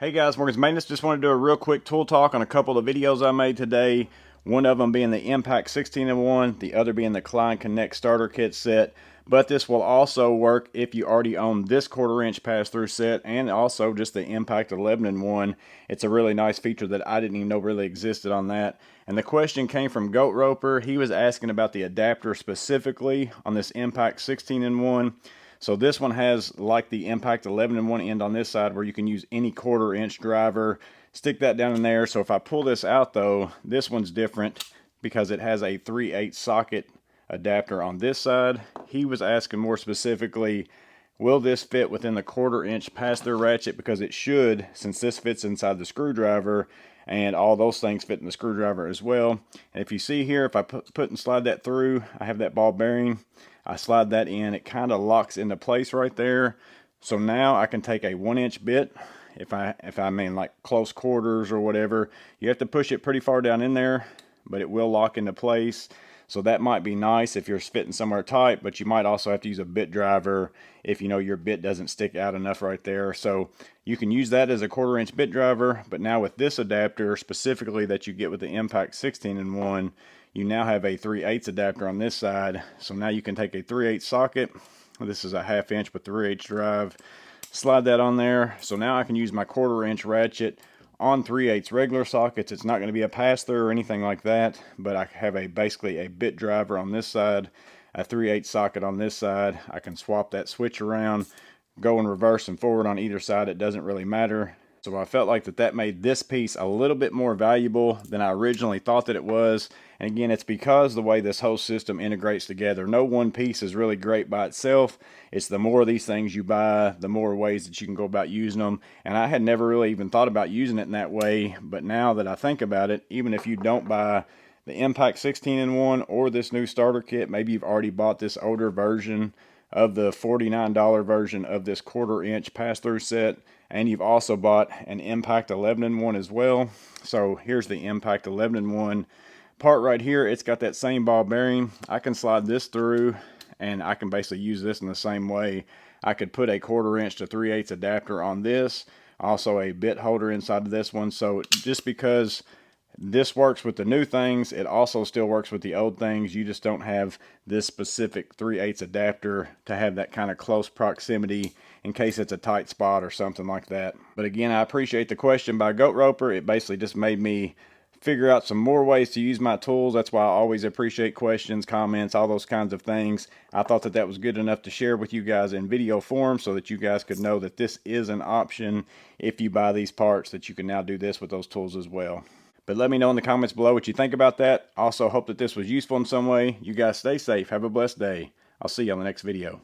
Hey guys, Morgan's Maintenance. Just want to do a real quick tool talk on a couple of videos I made today. One of them being the Impact 16-in-1, the other being the Klein Connect starter kit set. But this will also work if you already own this 1/4-inch pass-through set and also just the Impact 11-in-1. It's a really nice feature that I didn't even know really existed on that. And the question came from Goat Roper. He was asking about the adapter specifically on this Impact 16-in-1. So this one has like the Impact 11-in-1 end on this side where you can use any 1/4-inch driver, stick that down in there. So if I pull this out though, this one's different because it has a 3/8 socket adapter on this side. He was asking more specifically, will this fit within the 1/4-inch pass-through ratchet? Because it should, since this fits inside the screwdriver and all those things fit in the screwdriver as well. And if you see here, if I put and slide that through, I have that ball bearing. I slide that in, it kind of locks into place right there. So now I can take a 1-inch bit, if I mean like close quarters or whatever. You have to push it pretty far down in there, but it will lock into place. So that might be nice if you're fitting somewhere tight, but you might also have to use a bit driver if you know your bit doesn't stick out enough right there. So you can use that as a 1/4-inch bit driver, but now with this adapter specifically that you get with the Impact 16-in-1, you now have a 3/8 adapter on this side. So now you can take a 3/8 socket. This is a 1/2 inch with 3/8 drive. Slide that on there. So now I can use my 1/4-inch ratchet on 3/8 regular sockets. It's not going to be a pass-through or anything like that, but I have basically a bit driver on this side, a 3/8 socket on this side. I can swap that switch around, go in reverse and forward on either side. It doesn't really matter. So I felt like that made this piece a little bit more valuable than I originally thought that it was. And again, it's because the way this whole system integrates together. No one piece is really great by itself. It's the more of these things you buy, the more ways that you can go about using them. And I had never really even thought about using it in that way. But now that I think about it, even if you don't buy the Impact 16-in-1 or this new starter kit, maybe you've already bought this older version of the $49 version of this 1/4-inch pass-through set, and you've also bought an Impact 11-in-1 as well. So here's the Impact 11-in-1 part right here. It's got that same ball bearing. I can slide this through and I can basically use this in the same way. I could put a 1/4-inch to 3/8 adapter on this, also a bit holder inside of this one. So just because this works with the new things, it also still works with the old things. You just don't have this specific 3/8 adapter to have that kind of close proximity in case it's a tight spot or something like that. But again, I appreciate the question by Goat Roper. It basically just made me figure out some more ways to use my tools. That's why I always appreciate questions, comments, all those kinds of things. I thought that was good enough to share with you guys in video form so that you guys could know that this is an option if you buy these parts, that you can now do this with those tools as well. But let me know in the comments below what you think about that. Also, hope that this was useful in some way. You guys stay safe. Have a blessed day. I'll see you on the next video.